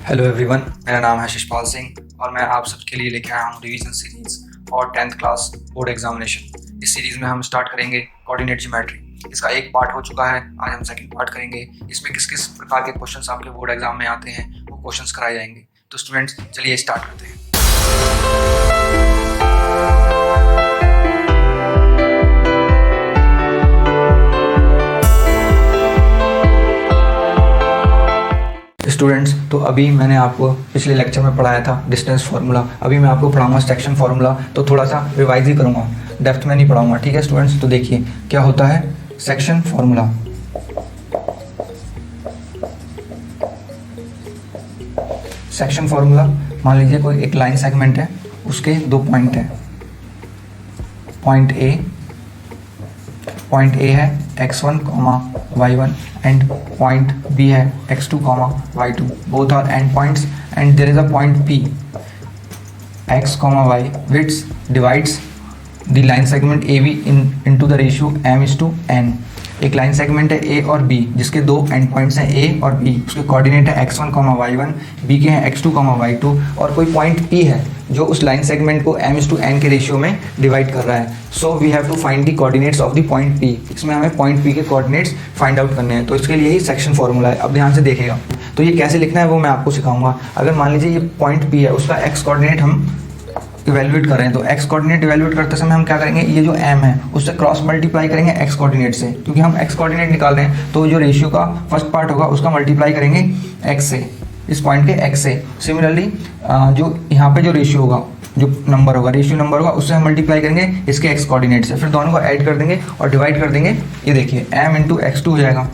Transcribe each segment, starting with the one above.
Hello everyone, मेरा नाम है शिशपाल सिंह और मैं आप सबके लिए लेके आया हूँ रिवीजन सीरीज और 10th क्लास बोर्ड एग्जामिनेशन। इस सीरीज़ में हम स्टार्ट करेंगे कोऑर्डिनेट ज्योमेट्री। इसका एक पार्ट हो चुका है, आज हम सेकंड पार्ट करेंगे। इसमें किस किस प्रकार के क्वेश्चंस आपके बोर्ड एग्जाम में आते हैं वो क्वेश्चंस कराए जाएंगे। तो स्टूडेंट्स चलिए स्टार्ट करते हैं। स्टूडेंट्स, तो अभी मैंने आपको पिछले लेक्चर में पढ़ाया था डिस्टेंस फार्मूला। अभी मैं आपको पढ़ाऊंगा सेक्शन फार्मूला, तो थोड़ा सा रिवाइज ही करूंगा, डेप्थ में नहीं पढ़ाऊंगा। ठीक है स्टूडेंट्स, तो देखिए क्या होता है सेक्शन फार्मूला। सेक्शन फार्मूला, मान लीजिए कोई एक लाइन सेगमेंट है, उसके दो पॉइंट हैं। पॉइंट ए है x1, y1 and point B है x2, y2। Both are end points and there is a point P x, y which divides the line segment AB into the ratio m:n। एक line segment है A और B जिसके दो and points हैं A और B। उसके coordinate है x1, y1, B के हैं x2, y2 और कोई पॉइंट P है जो उस लाइन सेगमेंट को m:n के रेशियो में डिवाइड कर रहा है। So we have to find the coordinates of the point P। इसमें हमें पॉइंट P के कोऑर्डिनेट्स फाइंड आउट करने हैं, तो इसके लिए ही सेक्शन फॉर्मूला है। अब ध्यान से देखिएगा, तो ये कैसे लिखना है वो मैं आपको सिखाऊंगा। अगर मान लीजिए ये पॉइंट P है, उसका x कोऑर्डिनेट हम इवेल्युएट कर रहे हैं, तो x कोऑर्डिनेट इवेल्युएट करते समय हम क्या करेंगे, ये जो m है उससे क्रॉस मल्टीप्लाई करेंगे x कोऑर्डिनेट से, क्योंकि हम x कोऑर्डिनेट निकाल रहे हैं। तो जो रेशियो का फर्स्ट पार्ट होगा उसका मल्टीप्लाई करेंगे x से, इस पॉइंट के x से। सिमिलरली जो यहाँ पे जो रेशियो होगा, जो नंबर होगा, रेशियो नंबर होगा, उससे हम मल्टीप्लाई करेंगे इसके x कोऑर्डिनेट से, फिर दोनों को ऐड कर देंगे और डिवाइड कर देंगे। ये देखिए m इंटू x2 हो जाएगा,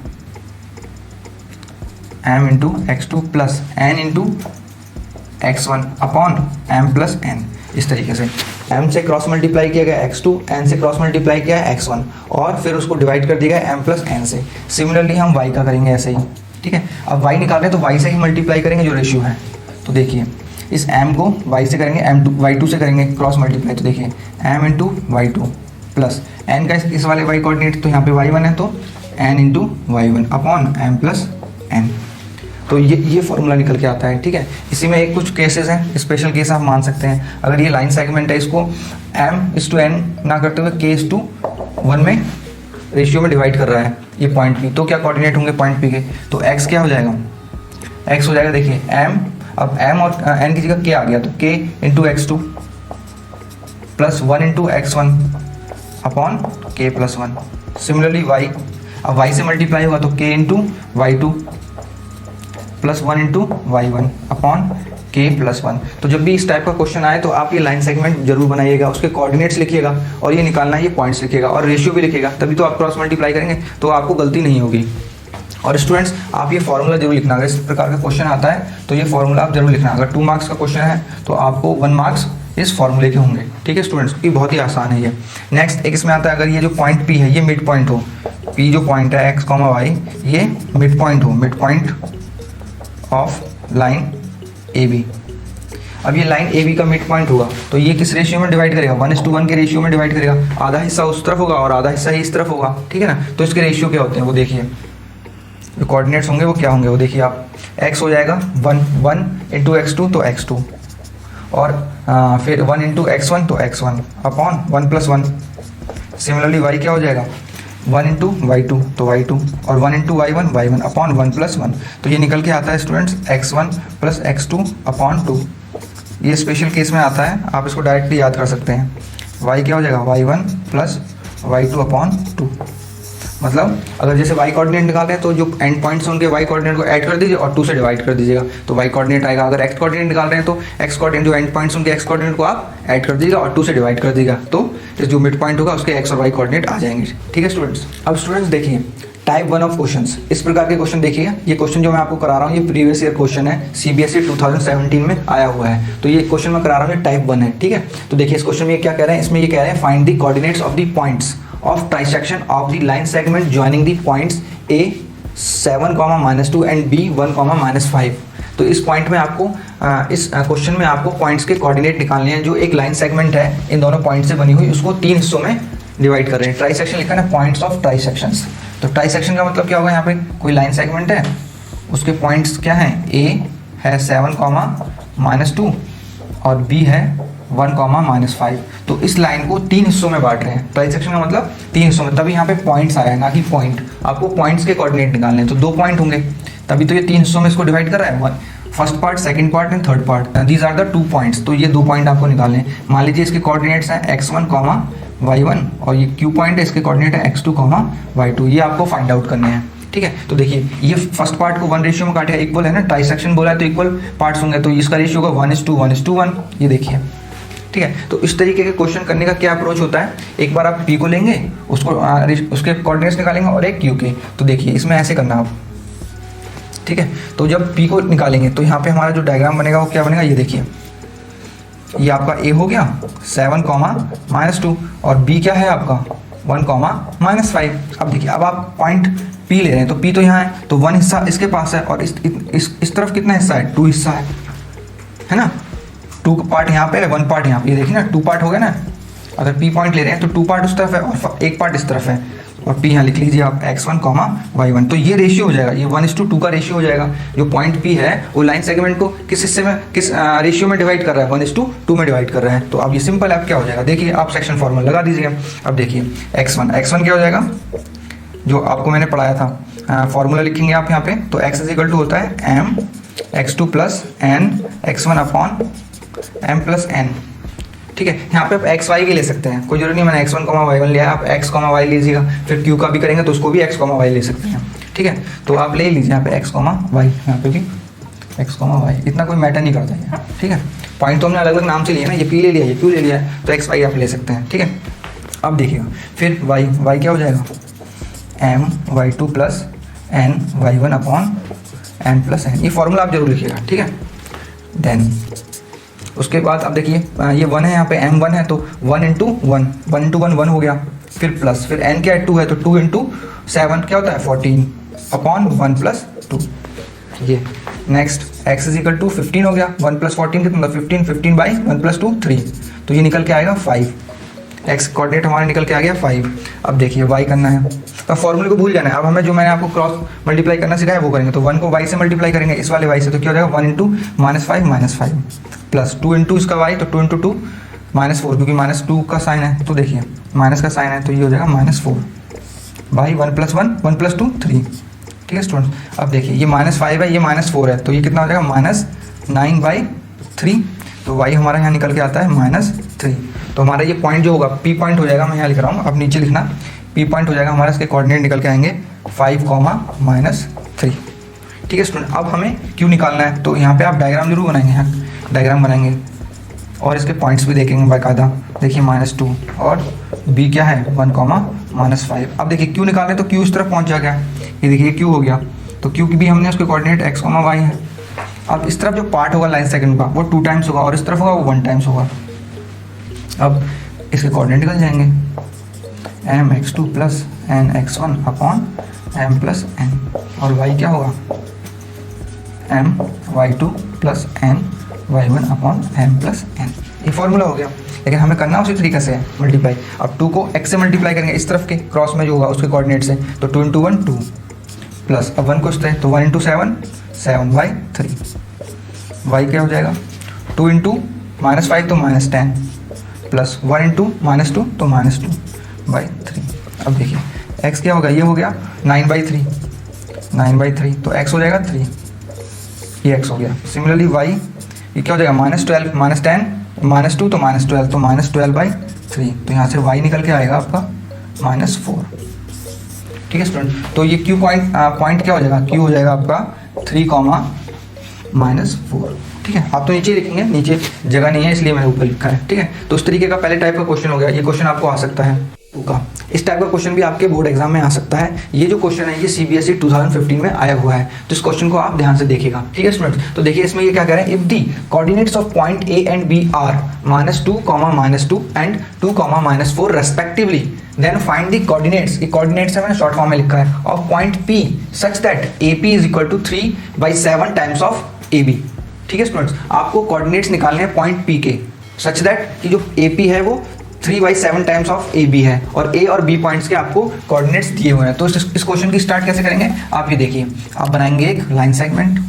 m into x2 plus n into x1 upon m plus n। इस तरीके से m से क्रॉस मल्टीप्लाई किया गया x2, n से क्रॉस मल्टीप्लाई किया है x1 और फिर उसको डिवाइड कर दिया गया m प्लस n से। सिमिलरली हम y का करेंगे ऐसे ही। ठीक है, अब y निकाल रहे हैं तो y से ही मल्टीप्लाई करेंगे जो रेशियो है। तो देखिए इस m को y से करेंगे, y2 से करेंगे क्रॉस मल्टीप्लाई, तो देखिए m into y2 plus n का इस वाले y कोऑर्डिनेट, तो यहाँ पे y1 है तो n into y1 upon m plus n। तो ये फॉर्मूला निकल के आता है। ठीक है, इसी में एक कुछ केसेस हैं, स्पेशल केस आप मान सकते हैं। अगर ये लाइन सेगमेंट है, इसको m:n ना करते हुए k:1 में रेशियो में डिवाइड कर रहा है ये पॉइंट P, तो क्या कोऑर्डिनेट होंगे पॉइंट P के, तो x क्या हो जाएगा, x हो जाएगा, देखिए m, अब m और n की जगह k आ गया, तो k into x2 plus 1 into x1 upon k plus 1। Similarly y, अब y से मल्टीप्लाई होगा तो k into y2 plus 1 into y1 upon k plus 1। तो जब भी इस टाइप का क्वेश्चन आए तो आप ये लाइन सेगमेंट जरूर बनाइएगा, उसके कोऑर्डिनेट्स लिखिएगा और ये निकालना है, ये पॉइंट्स लिखिएगा और रेशियो भी लिखिएगा, तभी तो आप क्रॉस मल्टीप्लाई करेंगे तो आपको गलती नहीं होगी। और स्टूडेंट्स आप ये फॉर्मूला जरूर लिखना, अगर इस प्रकार का क्वेश्चन आता है तो ये फॉर्मूला आप जरूर लिखना। अगर 2 मार्क्स का क्वेश्चन है तो आपको 1 मार्क्स इस फॉर्मूले के होंगे। ठीक है स्टूडेंट्स, ये बहुत ही आसान है ये। नेक्स्ट एक इसमें आता है, अगर ये जो पॉइंट P है ये मिड पॉइंट हो, P जो पॉइंट है x, y ये मिड पॉइंट हो, mid point of line AB। अब ये लाइन AB का मिड पॉइंट होगा तो ये किस रेशियो में डिवाइड करेगा, 1:1 के रेशियो में डिवाइड करेगा। आधा हिस्सा उस तरफ होगा और आधा हिस्सा ही इस तरफ होगा। ठीक है ना, तो इसके रेशियो क्या होते हैं वो देखिए, जो कोऑर्डिनेट्स होंगे वो क्या होंगे वो देखिए आप। x हो जाएगा 1 इंटू x2 तो x2 और फिर 1 इंटू x1 तो x1 upon 1 plus 1। Similarly y क्या हो जाएगा, 1 इंटू y2 तो y2 और 1 इंटू y1 अपॉन 1 प्लस 1। तो ये निकल के आता है students x1 plus x2 upon 2। ये स्पेशल केस में आता है, आप इसको डायरेक्टली याद कर सकते हैं। y क्या हो जाएगा, y1 प्लस y2 अपॉन 2। मतलब अगर जैसे y कोऑर्डिनेट निकाल रहे हैं तो जो एंड पॉइंट्स हैं उनके y कोऑर्डिनेट को ऐड कर दीजिए और 2 से डिवाइड कर दीजिएगा तो y कोऑर्डिनेट आएगा। अगर x कोऑर्डिनेट निकाल रहे हैं तो x कोऑर्डिनेट जो एंड पॉइंट्स उनके x कोऑर्डिनेट को आप ऐड कर दीजिएगा और 2 से डिवाइड कर दीजिएगा, तो जो मिड पॉइंट होगा उसके x और y कोऑर्डिनेट आ जाएंगे। ठीक है स्टूडेंट्स, अब स्टूडेंट्स देखिए टाइप 1 ऑफ क्वेश्चंस, इस प्रकार के क्वेश्चन देखिए। ये क्वेश्चन जो मैं आपको करा रहा हूँ ये प्रीवियस ईयर क्वेश्चन है, CBSE 2017 में आया हुआ है। तो ये क्वेश्चन मैं करा रहा हूँ, टाइप 1 है। ठीक है, तो देखिए इस क्वेश्चन में क्या कह रहे हैं, इसमें ये कह रहे हैं find the coordinates of the points of trisection of the line segment joining the points A 7, -2 and B 1, -5। तो इस पॉइंट में आपको इस क्वेश्चन में आपको पॉइंट्स के कोऑर्डिनेट निकालने हैं। जो एक लाइन सेगमेंट है इन दोनों पॉइंट से बनी हुई, उसको 3 हिस्सों में डिवाइड कर रहे हैं। ट्राइसेक्शन लिखा है, पॉइंट्स ऑफ ट्राइसेक्शंस। तो ट्राइसेक्शन का मतलब क्या होगा, यहाँ पे कोई लाइन सेगमेंट है, उसके पॉइंट्स क्या हैं, A है 7, -2 और बी है 1, -5। तो इस लाइन को 3 हिस्सों में बांट रहे हैं। ट्राइसेक्शन का मतलब 3 हिस्सों में, तभी यहाँ पे पॉइंट्स आया है, ना कि पॉइंट। आपको पॉइंट्स के कोऑर्डिनेट निकालने हैं, तो 2 पॉइंट होंगे, तभी तो ये 3 हिस्सों में इसको डिवाइड कर रहा है। First part, second part and third part, these are the 2 points. तो ये 2 पॉइंट आपको निकालने हैं। मान लीजिए इसके कोऑर्डिनेट्स हैं x1, y1 और ये q पॉइंट है, इसके कोऑर्डिनेट है x2, y2। ये आपको फाइंड आउट करने हैं, ठीक है। तो देखिए ये फर्स्ट पार्ट को 1 रेशियो में काटे, इक्वल है ना, ट्राइसेक्शन बोला है तो इक्वल पार्ट्स होंगे, तो इसका रेशियो होगा 1:1:1। ये देखिए, ठीक है। तो इस तरीके के क्वेश्चन करने का क्या अप्रोच होता है, एक बार आप p को लेंगे, उसको उसके कोऑर्डिनेट्स निकालेंगे और एक q के। तो देखिए इसमें ऐसे करना आप, ठीक है। तो जब p को निकालेंगे तो यहाँ पे हमारा जो डायग्राम बनेगा वो क्या बनेगा, ये देखिए, ये आपका a हो गया 7, -2 और b क्या है आपका 1, -5। अब देखिए, अब आप पॉइंट p ले रहे हैं, तो p तो यहाँ है, तो 1 हिस्सा इसके पास है और इस तरफ कितना हिस्सा है, 2 हिस्सा है ना। 2 पार्ट यहाँ पे है, 1 पार्ट यहाँ पे, ये देखिए ना 2 पार्ट हो गया ना। अगर p पॉइंट ले रहे हैं तो 2 पार्ट उस तरफ है और 1 पार्ट इस तरफ है, और p यहाँ लिख लीजिए आप x1, y1। तो ये रेशियो हो जाएगा, ये 1:2 का रेशियो हो जाएगा। जो पॉइंट p है वो लाइन सेगमेंट को किस हिस्से में, किस रेशियो में डिवाइड कर रहा है, 1:2 में डिवाइड कर रहा है। तो अब ये सिंपल है, अब क्या हो जाएगा, देखिए आप सेक्शन फॉर्मूला लगा दीजिएगा। अब देखिए x1 क्या हो जाएगा, जो आपको मैंने पढ़ाया था, फॉर्मूला लिखेंगे आप यहाँ पे। तो x इज इक्वल टू होता है m x2 plus n x1 upon m plus n, ठीक है। यहाँ पे आप एक्स वाई के ले सकते हैं, कोई जरूरी नहीं मैंने x1, y1 लिया है, आप x, y लीजिएगा। फिर q का भी करेंगे तो उसको भी x, y ले सकते हैं, ठीक है। तो आप ले लीजिए यहाँ पे x, y, यहाँ पे भी x, y, इतना कोई मैटर नहीं करता है, ठीक है। पॉइंट तो हमने अलग अलग नाम से लिया ना, ये p ले लिया, ये q ले लिया है, तो x, y आप ले सकते हैं, ठीक है। अब देखिएगा फिर y क्या हो जाएगा, m y2 plus n y1 upon m plus n। ये फॉर्मूला आप जरूर लिखिएगा, ठीक है। देन उसके बाद अब देखिए ये 1 है, यहाँ पे m1 है, तो 1 हो गया। फिर प्लस, फिर n क्या है, 2 है, तो 2 × 7 क्या होता है 14 अपॉन 1 + 2। ये next x is equal to 15 हो गया, 1 + 14 कितना, 15 बाई 1 + 2 3, तो ये निकल के आएगा 5। x कोऑर्डिनेट हमारा निकल के आ गया 5। अब देखिए y करना है, तो फॉर्मूले को भूल जाना है। अब हमें जो मैंने आपको क्रॉस मल्टीप्लाई करना सिखाया वो करेंगे। तो 1 को y से मल्टीप्लाई करेंगे, इस वाले y से, तो क्या हो जाएगा 1 × -5 प्लस 2 × इसका y, तो 2 × 2 -4, क्योंकि -2 का साइन है, तो देखिए माइनस का साइन है, तो ये हो जाएगा -4 बाई 1 + 1 1 + 2 3, ठीक है स्टूडेंट्स। अब देखिए ये -5 है, ये -4 है, तो ये कितना हो जाएगा -9/3। तो y हमारा यहाँ निकल के आता है -3। तो हमारा ये पॉइंट जो होगा p पॉइंट हो जाएगा, मैं यहाँ लिख रहा हूँ, अब नीचे लिखना, p पॉइंट हो जाएगा हमारा, इसके कोऑर्डिनेट निकल के आएंगे 5, -3, ठीक है स्टूडेंट। अब हमें q निकालना है, तो यहाँ पे आप डायग्राम जरूर बनाएंगे, यहाँ डायग्राम बनाएंगे और इसके पॉइंट्स भी देखेंगे बाकायदा। देखिए -2 और b क्या है 1, -5। अब देखिए q निकालने, तो q इस तरफ पहुँच गया, ये देखिए q हो गया, तो q की भी हमने उसके कोऑर्डिनेट x, y है। अब इस तरफ जो पार्ट होगा लाइन सेकंड का वो 2 टाइम्स होगा और इस तरफ होगा वो 1 टाइम्स होगा। अब इसके कोऑर्डिनेट निकल जाएंगे, m x2 plus n x1 upon m plus n, और y क्या होगा m y2 plus n y1 upon m plus n। ये फॉर्मूला हो गया, लेकिन हमें करना उसी तरीके से है मल्टीप्लाई। अब 2 को x से मल्टीप्लाई करेंगे, इस तरफ के क्रॉस में जो होगा उसके कोऑर्डिनेट से, तो 2 × 1 2 प्लस, अब 1 को इससे, तो 1 × 7 7/3। y क्या हो जाएगा 2 × -5 तो -10 प्लस 1 × -2 तो -2/3। अब देखिए x क्या होगा, ये हो गया 9/3, तो x हो जाएगा 3, ये x हो गया। सिमिलरली y ये क्या हो जाएगा -12 -10 -2 तो -12, तो -12/3, तो यहाँ से y निकल के आएगा आपका -4, ठीक है स्टूडेंट। तो ये q पॉइंट क्या हो जाएगा, q हो जाएगा आपका 3, -4, ठीक है। आप तो नीचे लिखेंगे, नीचे जगह नहीं है इसलिए मैंने ऊपर लिखा है, ठीक है। तो उस तरीके का पहले टाइप का क्वेश्चन हो गया। ये क्वेश्चन आपको आ सकता है का, इस टाइप का क्वेश्चन भी आपके बोर्ड एग्जाम में आ सकता है। ये जो क्वेश्चन है ये CBSE 2015 में आया हुआ है, तो इस क्वेश्चन को आप ध्यान से देखिएगा, ठीक है स्टूडेंट्स। तो देखिए इसमें ये क्या कह रहे हैं, if the coordinates of point A and B are -2, -2 and 2, -4 respectively, then find the coordinates, ये कोऑर्डिनेट्स है मैंने शॉर्ट फॉर्म में लिखा है, of point P such that AP is equal to 3/7 times of AB, ठीक है स्टूडेंट्स। आपको coordinates निकालने हैं पॉइंट P के, सच दैट कि जो AP है वो 3/7 टाइम्स ऑफ AB है, और A और B पॉइंट्स के आपको कोऑर्डिनेट्स दिए हुए हैं। तो इस क्वेश्चन की स्टार्ट कैसे करेंगे, आप ये देखिए, आप बनाएंगे एक line segment,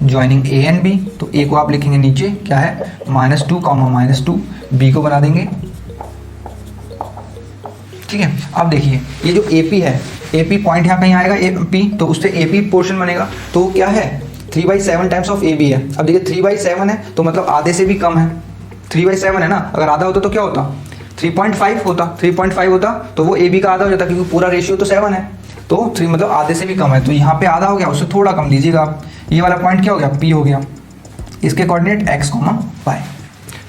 joining A and B, तो ए को आप लिखेंगे नीचे क्या है -2 -2, बी को बना देंगे। ठीक है, अब देखिए ये जो ए पी है, ए पी पॉइंट यहाँ कहीं आएगा ए पी, तो उससे ए पी पोर्शन बनेगा, तो क्या है 3/7 टाइम्स ऑफ ए बी है। अब देखिए 3/7 है तो मतलब आधे से भी कम है, 3/7 है ना, अगर आधा होता तो क्या होता 3.5 होता, 3.5 होता तो वो ए बी का आधा हो जाता, क्योंकि पूरा रेशियो तो 7 है, तो 3 मतलब आधे से भी कम है, तो यहाँ पे आधा हो गया, उससे थोड़ा कम लीजिएगा आप। ये वाला पॉइंट क्या हो गया पी हो गया, इसके कोऑर्डिनेट x, y।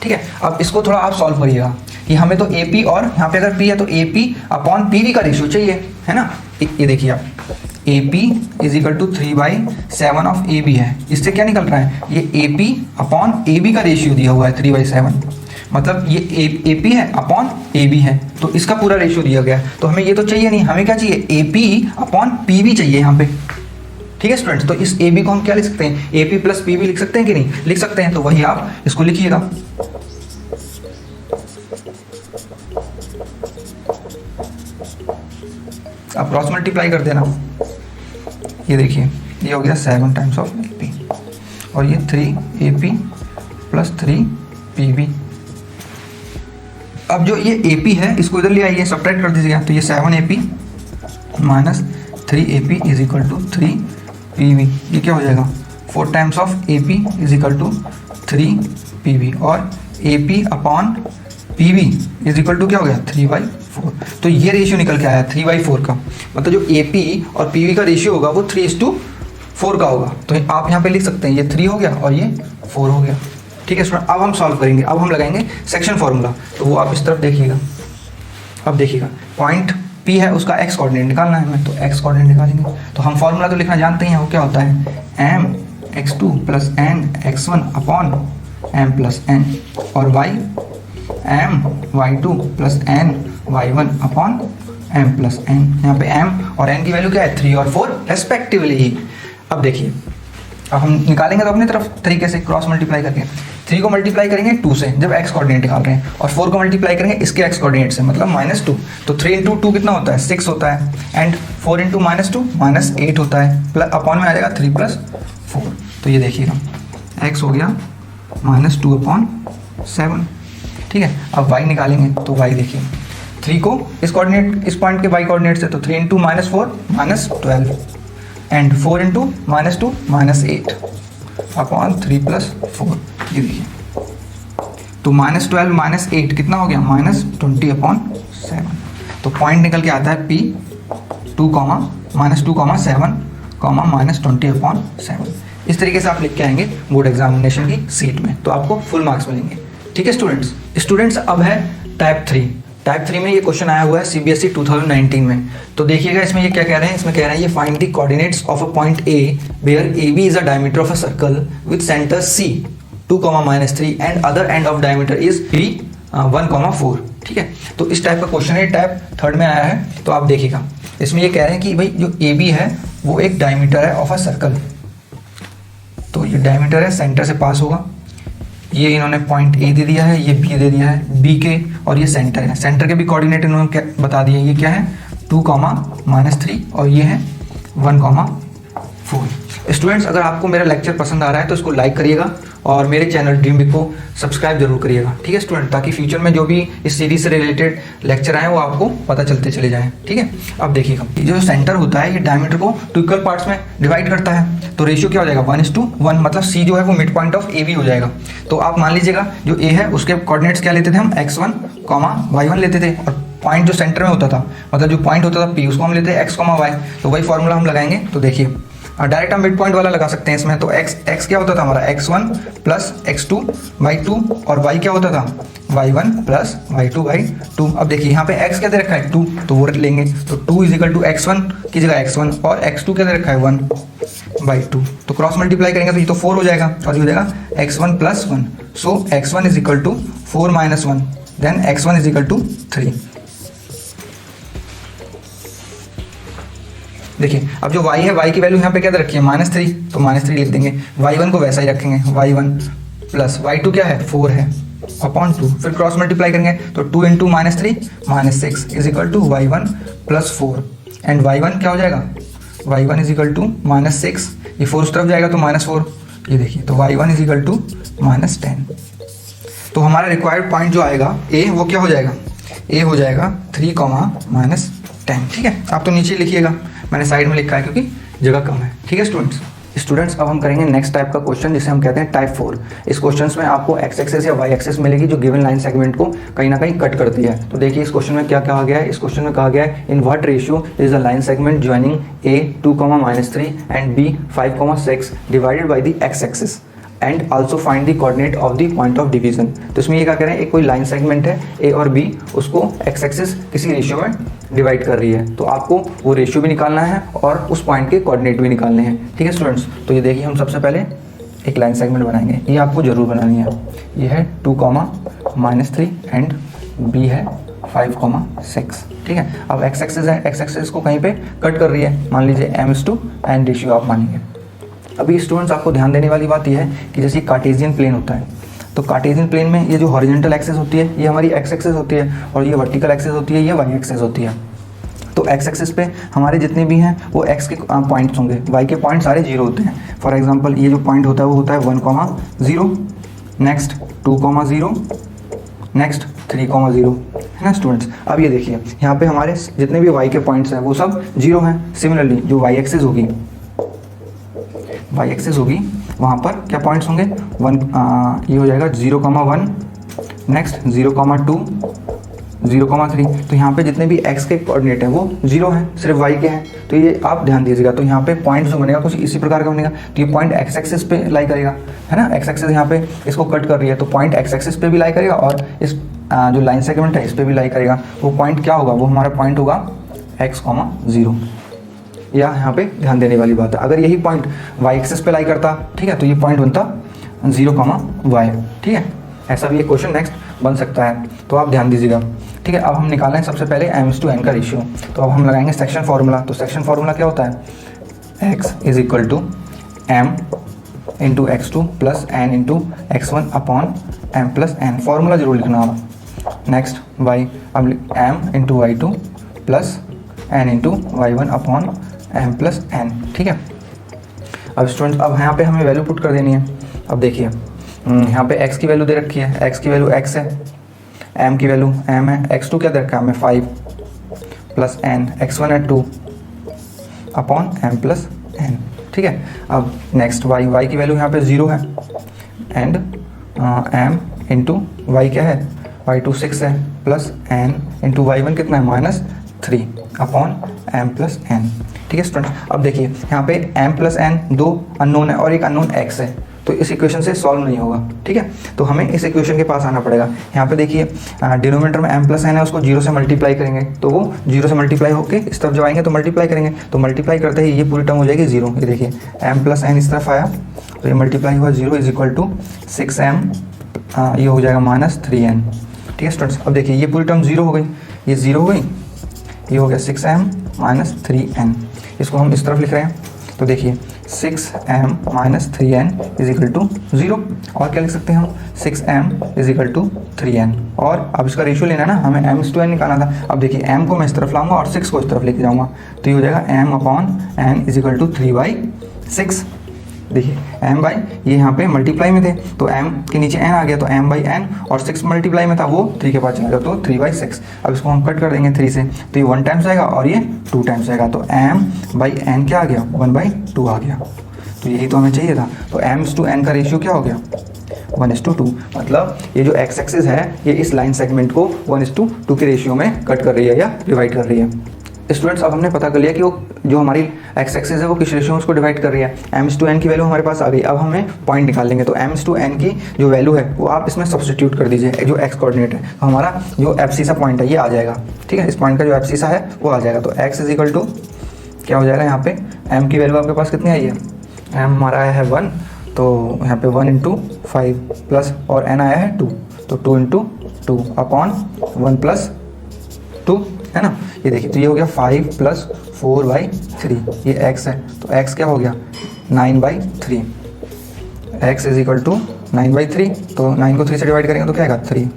ठीक है, अब इसको थोड़ा आप सॉल्व करिएगा कि हमें तो ए पी और यहाँ पे अगर p है तो A P upon P V का रेशियो चाहिए, है ना। ये देखिए आप A P is equal to 3/7 of A B है, इससे क्या निकल रहा है ये A P upon A B का रेशियो दिया हुआ है 3/7, मतलब ये ए पी है अपॉन ए बी है, तो इसका पूरा रेशियो दिया गया है, तो हमें ये तो चाहिए नहीं, हमें क्या चाहिए ए पी अपॉन पी वी चाहिए यहाँ पे। ठीक है स्टूडेंट्स, तो इस ए बी को हम क्या लिख सकते हैं, A P plus P V लिख सकते हैं कि नहीं, लिख सकते हैं, तो वही आप इसको लिखिएगा। आप क्रॉस मल्टीप्लाई कर देना, ये देखिए ये हो गया 7 टाइम्स ऑफ ए पी और ये 3 A P plus 3 P we. अब जो ये ए पी है इसको इधर ले आइए, सब्ट्रैक्ट कर दीजिएगा, तो ये 7 A P minus 3 A P is equal to 3 P V, ये क्या हो जाएगा 4 times of A P is equal to 3 P V, और A P upon P V is equal to क्या हो गया 3/4, तो ये रेशियो निकल के आया 3/4 का, मतलब जो ए पी और पी वी का रेशियो होगा वो 3:4 का होगा, तो आप यहाँ पे लिख सकते हैं ये 3 हो गया और ये 4 हो गया। ठीक है स्टूडेंट, अब हम सॉल्व करेंगे, अब हम लगाएंगे सेक्शन फॉर्मूला, तो वो आप इस तरफ देखिएगा। अब देखिएगा पॉइंट P है उसका x कोऑर्डिनेट निकालना है हमें, तो x कोऑर्डिनेट निकालेंगे, तो हम फॉर्मूला तो लिखना जानते हैं, वो क्या होता है mx2 plus n x1 upon m plus n, और y my2 plus n y1 upon m plus n। यहाँ पे m और n की वैल्यू क्या है 3 और 4 रेस्पेक्टिवली। अब देखिए अब हम निकालेंगे तो अपनी तरफ तरीके से क्रॉस मल्टीप्लाई करके, 3 को मल्टीप्लाई करेंगे 2 से जब x कोऑर्डिनेट निकाल रहे हैं, और 4 को मल्टीप्लाई करेंगे इसके x कोऑर्डिनेट से, मतलब -2, तो 3 इंटू 2 कितना होता है 6 होता है, एंड 4 इंटू -2 -8 होता है, प्लस अपॉन में आ जाएगा 3 + 4, तो ये देखिएगा x हो गया -2/7। ठीक है, अब y निकालेंगे, तो y देखिए 3 को इस कोऑर्डिनेट इस पॉइंट के y कोऑर्डिनेट से, तो 3 इंटू -4 -12 एंड 4 इंटू -2 -8 अपॉन 3 + 4, ये देखिए, तो -12 -8 कितना हो गया -20/7, तो पॉइंट निकल के आता है P 2, -2,7, -20/7। इस तरीके से आप लिख के आएंगे बोर्ड एग्जामिनेशन की सीट में, तो आपको फुल मार्क्स मिलेंगे। ठीक है स्टूडेंट्स अब है टाइप 3 में ये क्वेश्चन आया हुआ है CBSE 2019 में, तो देखिएगा इसमें ये क्या कह रहे हैं, इसमें कह रहे हैं ये find the coordinates of a point A where AB is a diameter of a circle with centre C 2, -3 and other end of diameter is 1, 4। ठीक है, तो इस टाइप का क्वेश्चन है, टाइप 3 में आया है, तो आप देखिएगा इसमें ये कह रहे हैं कि भाई जो AB है वो एक डायमीटर है ऑफ अ सर्कल, तो ये डायमीटर है सेंटर से पास होगा, ये इन्होंने पॉइंट A दे दिया है, ये B दे दिया है, B के और ये सेंटर है, सेंटर के भी कोऑर्डिनेट इन्होंने क्या बता दिए, ये क्या है 2, -3 और ये है 1, 4। स्टूडेंट्स अगर आपको मेरा लेक्चर पसंद आ रहा है तो इसको लाइक करिएगा और मेरे चैनल ड्रीम बिग को सब्सक्राइब जरूर करिएगा। ठीक है स्टूडेंट, ताकि फ्यूचर में जो भी इस सीरीज से रिलेटेड लेक्चर आए वो आपको पता चलते चले जाएं। ठीक है, अब देखिएगा ये जो सेंटर होता है ये डायमीटर को 2 इक्वल पार्ट्स में डिवाइड करता है, तो रेशियो क्या हो जाएगा 1:1, मतलब C जो है वो मिड पॉइंट ऑफ AB हो जाएगा। तो आप मान लीजिएगा जो A है उसके कोऑर्डिनेट्स क्या लेते थे हम x1, y1 लेते थे, और पॉइंट जो सेंटर में होता था, मतलब जो पॉइंट होता था P उसको हम लेते हैं x, y, तो वही फॉर्मूला हम लगाएंगे। तो देखिए डायरेक्ट हम मिड पॉइंट वाला लगा सकते हैं इसमें, तो x क्या होता था हमारा x1 प्लस x2 y2, और y क्या होता था y1 प्लस y2 y2। अब देखिए यहाँ पे x क्या दे रखा है 2, तो वो रख लेंगे, तो 2 = x1 की जगह x1, और x2 क्या दे रखा है 1/2, तो क्रॉस मल्टीप्लाई करेंगे तो ये तो 4 हो जाएगा, और ये हो जाएगा x1 + 1, सो x1 = 4 - 1, देन x1 = 3। देखिए अब जो y है, y की वैल्यू यहाँ पे क्या रखी है -3, तो -3 लिख देंगे, y1 को वैसा ही रखेंगे, y1 प्लस y2 क्या है 4 है अपॉन 2, फिर क्रॉस मल्टीप्लाई करेंगे तो 2 × -3 -6 = y1 + 4, एंड y1 क्या हो जाएगा y1 = -6, ये 4 उस तरफ जाएगा तो -4, ये देखिए, तो y1 इज इक्वल टू -10। तो हमारा रिक्वायर्ड पॉइंट जो आएगा ए, वो क्या हो जाएगा, ए हो जाएगा 3, -10। ठीक है, आप तो नीचे लिखिएगा, मैंने साइड में लिखा है क्योंकि जगह कम है। ठीक है स्टूडेंट्स, अब हम करेंगे नेक्स्ट टाइप का क्वेश्चन जिसे हम कहते हैं टाइप 4। इस क्वेश्चन में आपको एक्स एक्सेस या वाई एक्सेस मिलेगी जो गिवन लाइन सेगमेंट को कहीं ना कहीं कट करती है। तो देखिए इस क्वेश्चन में क्या कहा गया है। इस क्वेश्चन में कहा गया है in what ratio is the line segment joining A 2, -3 and B 5, 6 divided by the X axis and also find the coordinate of the point of division. तो इसमें ये क्या कह रहे हैं, एक कोई लाइन सेगमेंट है ए और बी, उसको एक्स एक्सिस किसी रेशियो में डिवाइड कर रही है, तो आपको वो रेशियो भी निकालना है और उस पॉइंट के कोऑर्डिनेट भी निकालने हैं। ठीक है स्टूडेंट्स, तो ये देखिए हम सबसे पहले एक लाइन सेगमेंट बनाएंगे, ये आपको जरूर बनानी है। ये है 2, -3 एंड बी है 5, 6। ठीक है, अब एक्स एक्सिस है, एक्स एक्सिस को कहीं पे कट कर रही है, मान लीजिए m/n रेशियो आप मानेंगे। अभी स्टूडेंट्स आपको ध्यान देने वाली बात यह है कि जैसे कार्टेशियन प्लेन होता है, तो कार्टेशियन प्लेन में ये जो हॉरिजॉन्टल एक्सिस होती है ये हमारी एक्स एक्सिस होती है और ये वर्टिकल एक्सिस होती है, ये वाई एक्सिस होती है। तो एक्स एक्सिस पे हमारे जितने भी हैं वो एक्स के पॉइंट्स होंगे, वाई के पॉइंट सारे 0 होते हैं। फॉर एग्जांपल ये जो पॉइंट होता है वो होता है 1, 0, नेक्स्ट 2, 0, नेक्स्ट 3, 0, है ना स्टूडेंट्स। अब ये देखिए यहाँ पे हमारे जितने भी वाई के पॉइंट्स हैं वो सब 0 हैं। सिमिलरली जो वाई एक्सिस होगी वहाँ पर क्या पॉइंट्स होंगे, ये हो जाएगा 0, 1, नेक्स्ट 0, 2, 0, 3। तो यहाँ पे जितने भी x के कोऑर्डिनेट हैं वो 0 हैं, सिर्फ y के हैं। तो ये आप ध्यान दीजिएगा। तो यहाँ पे पॉइंट जो बनेगा कुछ इसी प्रकार का बनेगा। तो ये पॉइंट x एक्सिस पे लाई करेगा, है ना, x एक्सिस यहाँ पे इसको कट कर रही है, तो पॉइंट x एक्सिस पे भी लाई करेगा और इस जो लाइन सेगमेंट है इस पे भी लाई करेगा। वो पॉइंट क्या होगा, वो हमारा पॉइंट होगा x, 0। या यहाँ पे ध्यान देने वाली बात है, अगर यही पॉइंट y एक्सिस पे लाई करता, ठीक है, तो ये पॉइंट बनता 0, y। ठीक है, ऐसा भी एक क्वेश्चन नेक्स्ट बन सकता है, तो आप ध्यान दीजिएगा। ठीक है, अब हम निकालना है सबसे पहले m/n का रेशियो। तो अब हम लगाएंगे सेक्शन फार्मूला। तो सेक्शन फार्मूला क्या होता है, x is equal to m into x2 plus n into x1 upon m plus n। Formula जरूर लिखना होगा। नेक्स्ट y, अब m into y2 plus n into y1 upon m plus n। ठीक है, अब स्टूडेंट अब यहाँ पे हमें वैल्यू पुट कर देनी है। अब देखिए यहाँ पे x की वैल्यू दे रखी है, x की वैल्यू x है, m की वैल्यू m है, x2 क्या दे रखा है हमें 5 प्लस n, x1 है 2 अपॉन m प्लस n। ठीक है, अब नेक्स्ट y की वैल्यू यहाँ पे 0 है एंड m इंटू y क्या है, y2 6 है प्लस n इंटू y1 कितना है -3 अपॉन m प्लस n। ठीक है स्टूडेंट, अब देखिए यहाँ पे m प्लस n 2 अननोन है और एक अननोन x है, तो इस इक्वेशन से सॉल्व नहीं होगा। ठीक है, तो हमें इस इक्वेशन के पास आना पड़ेगा। यहाँ पे देखिए डिनोमिनेटर में m प्लस n है, उसको 0 से मल्टीप्लाई करेंगे, तो वो 0 से मल्टीप्लाई होकर इस तरफ जब आएंगे तो मल्टीप्लाई करेंगे, तो मल्टीप्लाई करते ही ये पूरी टर्म हो जाएगी 0। ये देखिए m प्लस n इस तरफ आया तो ये मल्टीप्लाई हुआ 0 इज इक्वल टू 6m, ये हो जाएगा -3n। ठीक है स्टूडेंट्स, अब देखिए ये पूरी टर्म 0 हो गई, ये 0 हो गई, ये हो गया 6m -3n। इसको हम इस तरफ लिख रहे हैं, तो देखिए 6m -3n is equal to 0। और क्या लिख सकते हैं हम, 6m is equal to 3n। और अब इसका रेशियो लेना है ना, हमें m/n निकालना था। अब देखिए m को मैं इस तरफ लाऊंगा और 6 को इस तरफ लेके जाऊंगा, तो ये हो जाएगा m/n इज इक्वल टू 3/6। देखिए m बाई ये यहाँ पे मल्टीप्लाई में थे तो m के नीचे n आ गया, तो m/n, और 6 मल्टीप्लाई में था वो 3 के पास चला गया, तो 3/6। अब इसको हम कट कर देंगे 3 से, तो ये 1 टाइम्स आएगा और ये 2 टाइम्स आएगा, तो m/n क्या आ गया, 1/2 आ गया। तो यही तो हमें चाहिए था। तो m/n का रेशियो क्या हो गया, 1:2। मतलब ये जो x एक्सिस है ये इस लाइन सेगमेंट को 1:2 के रेशियो में कट कर रही है या डिवाइड कर रही है। स्टूडेंट्स, अब हमने पता कर लिया कि वो जो हमारी x एक्सिस है वो किस रेशियो में उसको डिवाइड कर रही है। m/n की वैल्यू हमारे पास आ गई। अब हमें पॉइंट निकाल लेंगे, तो m/n की जो वैल्यू है वो आप इसमें सब्स्टिट्यूट कर दीजिए, जो x कोऑर्डिनेट है, तो हमारा जो एब्सिसा पॉइंट है ये आ जाएगा। ठीक है, इस पॉइंट का जो एब्सिसा है वो आ जाएगा। तो x इज इक्वल टू क्या हो जाएगा, यहाँ पे m की वैल्यू आपके पास कितनी आई है, m हमारा आया है 1, तो यहाँ पे 1 × 5 प्लस और n आया है 2, तो 2 × 2 अपॉन 1 + 2, है ना। ये देखिए तो ये हो गया 5 + 4/3, ये x है, तो x क्या हो गया 9/3। x इज इक्वल टू 9/3, तो 9 को 3 से डिवाइड करेंगे तो क्या आएगा 3।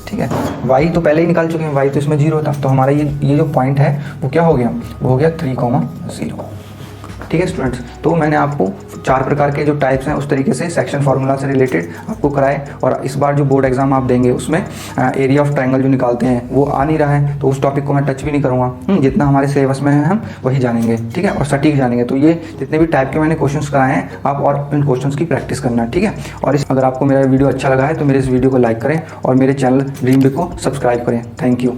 ठीक है, y तो पहले ही निकाल चुके हैं, y तो इसमें 0 था, तो हमारा ये जो पॉइंट है वो क्या हो गया, वो हो गया 3,0। ठीक है स्टूडेंट्स, तो मैंने आपको 4 प्रकार के जो टाइप्स हैं उस तरीके से सेक्शन फार्मूला से रिलेटेड आपको कराए। और इस बार जो बोर्ड एग्जाम आप देंगे उसमें एरिया ऑफ ट्रायंगल जो निकालते हैं वो आ नहीं रहा है, तो उस टॉपिक को मैं टच भी नहीं करूँगा। जितना हमारे सिलेबस में है हम वही जानेंगे, ठीक है, और सटीक जानेंगे। तो ये जितने भी टाइप के मैंने क्वेश्चंस कराए हैं आप और इन क्वेश्चंस की प्रैक्टिस करना, ठीक है। और अगर आपको मेरा वीडियो अच्छा लगा है तो मेरे इस वीडियो को लाइक करें और मेरे चैनल ड्रीम बिग को सब्सक्राइब करें। Thank you.